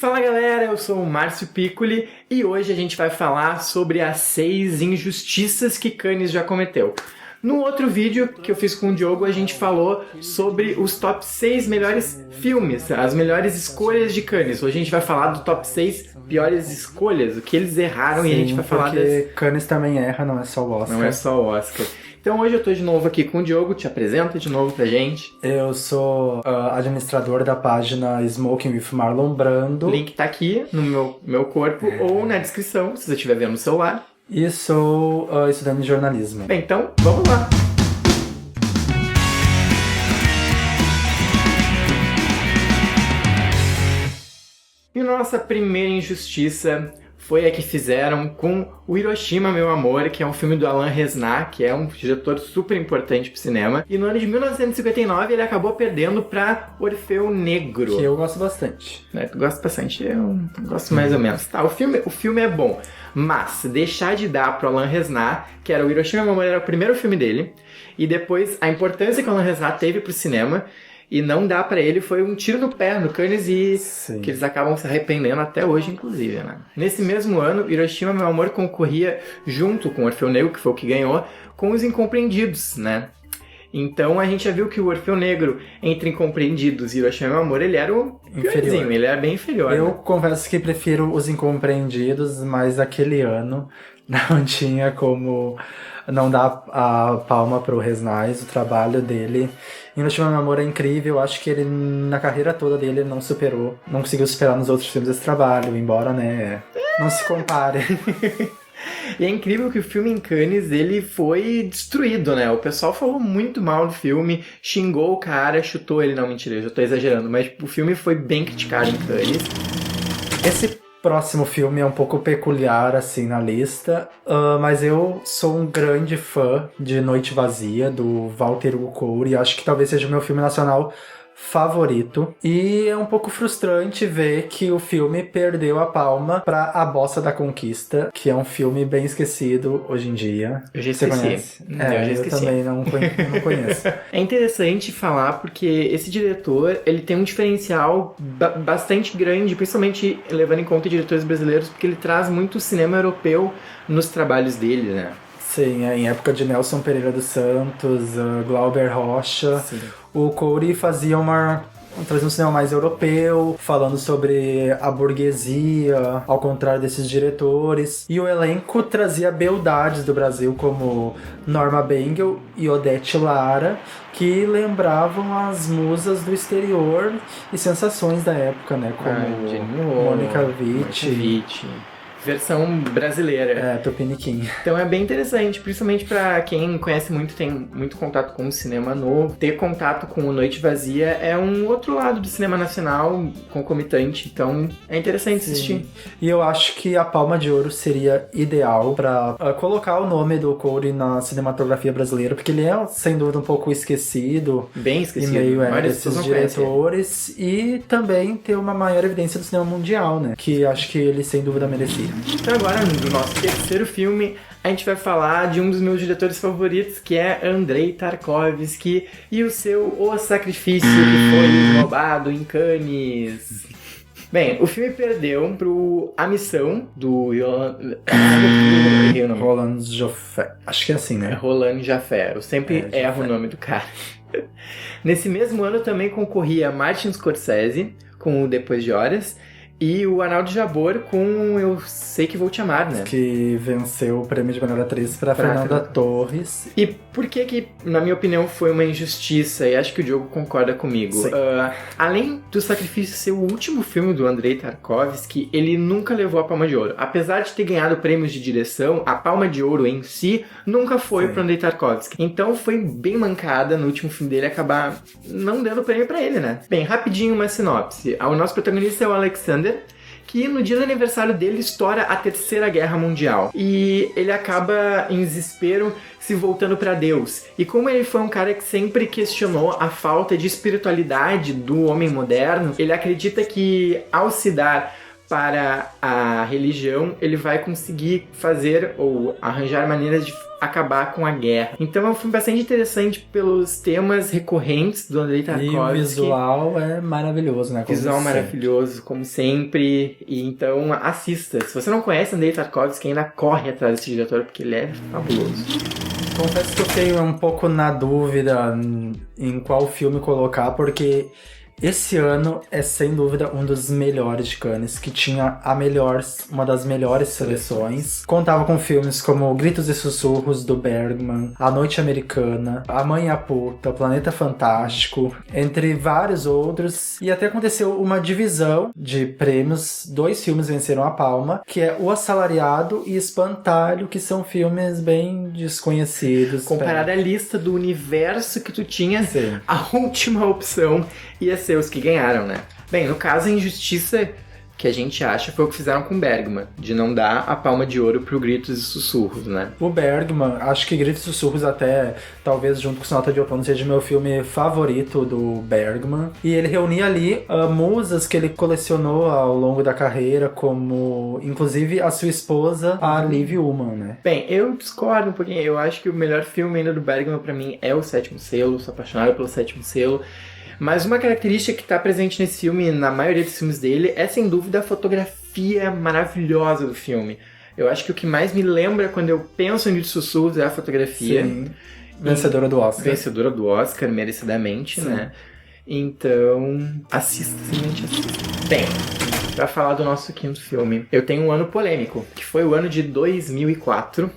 Fala galera, eu sou o Márcio Piccoli e hoje a gente vai falar sobre as 6 injustiças que Cannes já cometeu. No outro vídeo que eu fiz com o Diogo, a gente falou sobre os top 6 melhores filmes, as melhores escolhas de Cannes. Hoje a gente vai falar do top 6 piores escolhas, o que eles erraram. Sim, e a gente vai falar porque Cannes também erra, não é só o Oscar. Não é só o Oscar. Então hoje eu tô de novo aqui com o Diogo, te apresenta de novo pra gente. Eu sou administrador da página Smoking with Marlon Brando. O link tá aqui no meu corpo ou na descrição, se você estiver vendo no celular. E sou estudante de jornalismo. Bem, então, vamos lá! E nossa primeira injustiça foi a que fizeram com o Hiroshima, Meu Amor, que é um filme do Alain Resnais, que é um diretor super importante pro cinema. E no ano de 1959 ele acabou perdendo pra Orfeu Negro. Que eu gosto bastante. Tu gosta bastante, eu gosto mais ou menos. Tá, o filme é bom, mas deixar de dar pro Alain Resnais, que era o Hiroshima, Meu Amor, era o primeiro filme dele, e depois a importância que o Alain Resnais teve pro cinema, e não dá pra ele, foi um tiro no pé no Cannes e Sim. Que eles acabam se arrependendo até hoje, inclusive, né? Nesse mesmo ano, Hiroshima, Meu Amor concorria junto com Orfeu Negro, que foi o que ganhou, com Os Incompreendidos, né? Então a gente já viu que o Orfeu Negro, entre Incompreendidos e Hiroshima, Meu Amor, ele era o piorzinho, ele era bem inferior. Eu né? confesso que prefiro Os Incompreendidos, mas aquele ano não tinha como não dar a palma pro Resnais, o trabalho dele. Hiroshima, Meu Amor é incrível, eu acho que ele, na carreira toda dele, não conseguiu superar nos outros filmes esse trabalho, embora, né, não se compare. E é incrível que o filme em Cannes, ele foi destruído, né? O pessoal falou muito mal do filme, xingou o cara, chutou ele, não, mentira, eu já tô exagerando, mas o filme foi bem criticado em Cannes. Esse próximo filme é um pouco peculiar, assim, na lista, mas eu sou um grande fã de Noite Vazia, do Walter Hugo Couri, acho que talvez seja o meu filme nacional favorito, e é um pouco frustrante ver que o filme perdeu a palma pra A Bossa da Conquista, que é um filme bem esquecido hoje em dia. Eu já Você esqueci. conhece? Eu já esqueci. Eu também não conheço. É interessante falar porque esse diretor, ele tem um diferencial bastante grande, principalmente levando em conta diretores brasileiros, porque ele traz muito cinema europeu nos trabalhos dele, né? Sim, em época de Nelson Pereira dos Santos, Glauber Rocha, Sim. O Couri trazia um cinema mais europeu, falando sobre a burguesia, ao contrário desses diretores. E o elenco trazia beldades do Brasil, como Norma Bengel e Odete Lara, que lembravam as musas do exterior e sensações da época, né? Como Mônica Witt. Versão brasileira. Tupiniquim. Então é bem interessante, principalmente pra quem conhece muito, tem muito contato com o cinema novo. Ter contato com o Noite Vazia é um outro lado do cinema nacional concomitante, então é interessante assistir. E eu acho que a Palma de Ouro seria ideal pra colocar o nome do Couri na cinematografia brasileira, porque ele é, sem dúvida, um pouco esquecido. Bem esquecido. Em meio a esses diretores. E também ter uma maior evidência do cinema mundial, né? Que acho que ele, sem dúvida, merecia. Então agora, no nosso terceiro filme, a gente vai falar de um dos meus diretores favoritos, que é Andrei Tarkovsky e o seu O Sacrifício, que foi roubado em Cannes. Bem, o filme perdeu pro A Missão, do Roland Joffé. Acho que é assim, né? Roland Joffé. Eu sempre erro o nome do cara. Nesse mesmo ano também concorria Martin Scorsese, com o Depois de Horas, e o Arnaldo Jabor com Eu Sei Que Vou Te Amar, né? Que venceu o prêmio de melhor atriz pra Fernanda Torres. E por que, na minha opinião, foi uma injustiça? E acho que o Diogo concorda comigo. Além do Sacrifício ser o último filme do Andrei Tarkovsky, ele nunca levou a Palma de Ouro. Apesar de ter ganhado prêmios de direção, a Palma de Ouro em si nunca foi pro Andrei Tarkovsky. Então foi bem mancada no último filme dele acabar não dando prêmio pra ele, né? Bem, rapidinho uma sinopse. O nosso protagonista é o Alexander, que no dia do aniversário dele estoura a Terceira Guerra Mundial. E ele acaba, em desespero, se voltando para Deus. E como ele foi um cara que sempre questionou a falta de espiritualidade do homem moderno, ele acredita que, ao se dar para a religião, ele vai conseguir fazer ou arranjar maneiras de acabar com a guerra. Então é um filme bastante interessante pelos temas recorrentes do Andrei Tarkovsky. E o visual é maravilhoso, né? Visual maravilhoso, como sempre. E então assista. Se você não conhece Andrei Tarkovsky, ainda corre atrás desse diretor, porque ele é fabuloso. Confesso que eu fiquei um pouco na dúvida em qual filme colocar, porque esse ano é sem dúvida um dos melhores de Cannes, que tinha uma das melhores seleções. Contava com filmes como Gritos e Sussurros, do Bergman, A Noite Americana, A Mãe e a Puta, O Planeta Fantástico, entre vários outros. E até aconteceu uma divisão de prêmios. 2 filmes venceram a palma, que é O Assalariado e Espantalho, que são filmes bem desconhecidos. Comparada à lista do universo que tu tinha, Sim. A última opção ia ser os que ganharam, né? Bem, no caso, a injustiça que a gente acha foi o que fizeram com Bergman, de não dar a palma de ouro pro Gritos e Sussurros, né? O Bergman, acho que Gritos e Sussurros até, talvez junto com Sonata de Outono, seja meu filme favorito do Bergman. E ele reunia ali musas que ele colecionou ao longo da carreira, como, inclusive, a sua esposa, a Liv Ullmann, né? Bem, eu discordo um pouquinho. Eu acho que o melhor filme ainda do Bergman, pra mim, é O Sétimo Selo. Sou apaixonado pelo Sétimo Selo. Mas uma característica que está presente nesse filme, na maioria dos filmes dele, é sem dúvida a fotografia maravilhosa do filme. Eu acho que o que mais me lembra quando eu penso em Sussurros é a fotografia. Sim. Vencedora do Oscar. Vencedora do Oscar, merecidamente, Sim. né? Então, assista, simplesmente assista. Bem, pra falar do nosso quinto filme, eu tenho um ano polêmico, que foi o ano de 2004,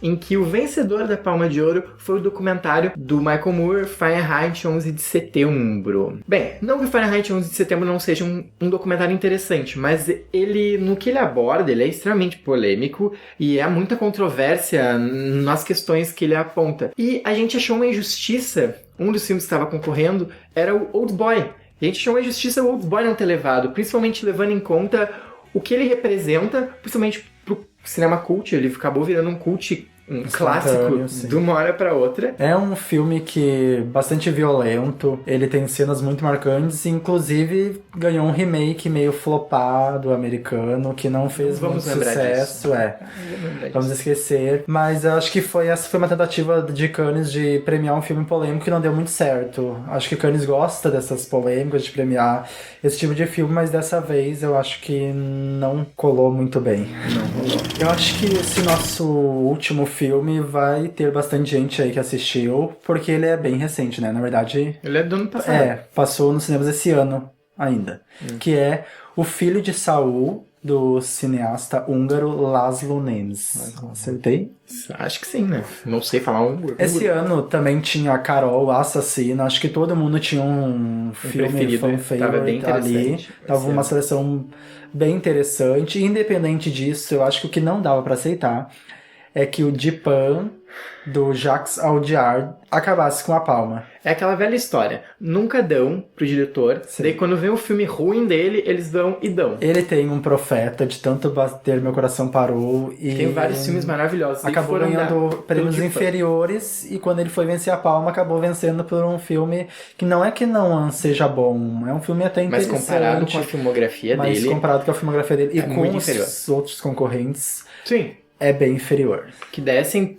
em que o vencedor da Palma de Ouro foi o documentário do Michael Moore, Fahrenheit 11 de Setembro. Bem, não que Fahrenheit 11 de Setembro não seja um documentário interessante, mas ele, no que ele aborda, ele é extremamente polêmico e há muita controvérsia nas questões que ele aponta. E a gente achou uma injustiça, um dos filmes que estava concorrendo era o Old Boy. E a gente achou uma injustiça o Old Boy não ter levado, principalmente levando em conta o que ele representa, principalmente pro cinema cult. Ele acabou virando um cult, um clássico, sim. de uma hora pra outra. É um filme que bastante violento, ele tem cenas muito marcantes, inclusive ganhou um remake meio flopado americano, que não fez muito sucesso. Vamos esquecer. Mas eu acho que essa foi uma tentativa de Cannes de premiar um filme polêmico que não deu muito certo. Acho que Cannes gosta dessas polêmicas, de premiar esse tipo de filme, mas dessa vez eu acho que não colou muito bem. Não rolou. Eu acho que esse nosso último filme vai ter bastante gente aí que assistiu, porque ele é bem recente, né? Na verdade... Ele é do ano passado. Passou nos cinemas esse ano ainda. Que é O Filho de Saul, do cineasta húngaro Laszlo Nemes. Acertei? Acho que sim, né? Não sei falar húngaro. Esse ano também tinha a Carol, a Assassina. Acho que todo mundo tinha um filme preferido, fan bem favorite ali. Tava uma seleção bem interessante. Independente disso, eu acho que o que não dava pra aceitar é que o Dupin, do Jacques Audiard, acabasse com a palma. É aquela velha história. Nunca dão pro diretor. Sim. Daí quando vem um filme ruim dele, eles dão e dão. Ele tem um Profeta, de tanto bater meu coração parou. E tem vários filmes maravilhosos. Acabou ganhando prêmios inferiores, e quando ele foi vencer a palma, acabou vencendo por um filme que não seja bom. É um filme até interessante. Mas comparado com a filmografia dele... Mas comparado com a filmografia dele e com inferior. os outros concorrentes... Sim. É bem inferior. Que dessem,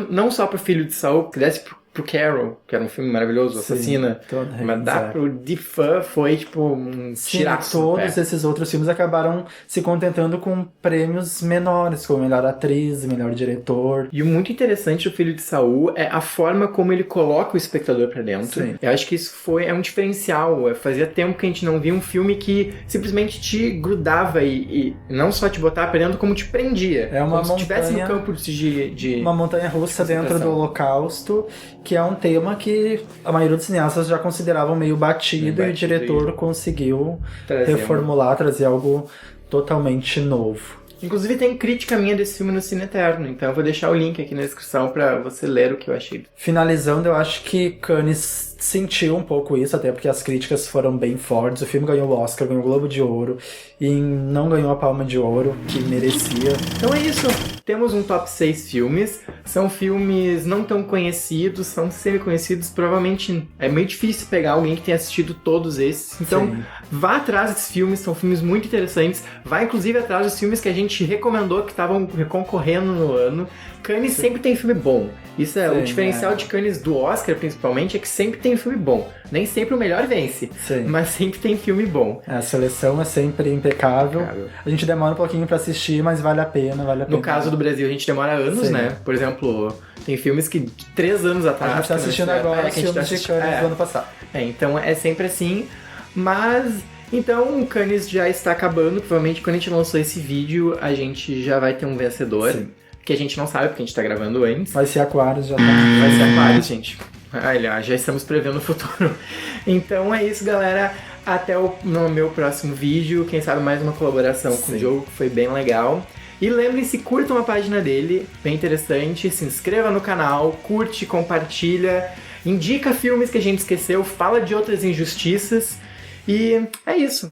não só pro Filho de Saul, que desse pro Carol, que era um filme maravilhoso, Assassina. Mas dá pro Dupin, foi tipo um tiraço. Todos esses outros filmes acabaram se contentando com prêmios menores, como melhor atriz, melhor diretor. E o muito interessante do Filho de Saul é a forma como ele coloca o espectador pra dentro. Sim. Eu acho que isso é um diferencial. Fazia tempo que a gente não via um filme que simplesmente te grudava e não só te botava pra dentro, como te prendia. É uma como se estivesse no campo de uma montanha russa dentro do Holocausto, que é um tema que a maioria dos cineastas já consideravam meio batido e o diretor conseguiu reformular, trazer algo totalmente novo. Inclusive tem crítica minha desse filme no Cine Eterno, então eu vou deixar o link aqui na descrição pra você ler o que eu achei. Finalizando, eu acho que Cannes sentiu um pouco isso, até porque as críticas foram bem fortes. O filme ganhou o Oscar, ganhou o Globo de Ouro e não ganhou a Palma de Ouro, que merecia. Então é isso. Temos um top 6 filmes. São filmes não tão conhecidos, são semi-conhecidos. Provavelmente é meio difícil pegar alguém que tenha assistido todos esses. Então, Sim. vá atrás desses filmes, são filmes muito interessantes. Vá, inclusive, atrás dos filmes que a gente recomendou, que estavam concorrendo no ano. Cannes sempre tem filme bom. Isso é Sim, o diferencial de Cannes do Oscar, principalmente, é que sempre tem filme bom. Nem sempre o melhor vence, Sim. mas sempre tem filme bom. A seleção é sempre impecável. A gente demora um pouquinho pra assistir, mas vale a pena. No caso do Brasil, a gente demora anos, Sim. né? Por exemplo, tem filmes que 3 anos atrás... A gente tá assistindo agora os filmes de Cannes do ano passado. Então é sempre assim, mas... Então o Cannes já está acabando, provavelmente quando a gente lançou esse vídeo, a gente já vai ter um vencedor. Sim. Que a gente não sabe, porque a gente tá gravando antes. Vai ser Aquarius, já tá. Vai ser Aquarius, gente. Aliás, já estamos prevendo o futuro. Então é isso, galera. Até no meu próximo vídeo. Quem sabe mais uma colaboração com o Diogo, que foi bem legal. E lembrem-se, curtam a página dele, bem interessante. Se inscreva no canal, curte, compartilha. Indica filmes que a gente esqueceu, fala de outras injustiças. E é isso.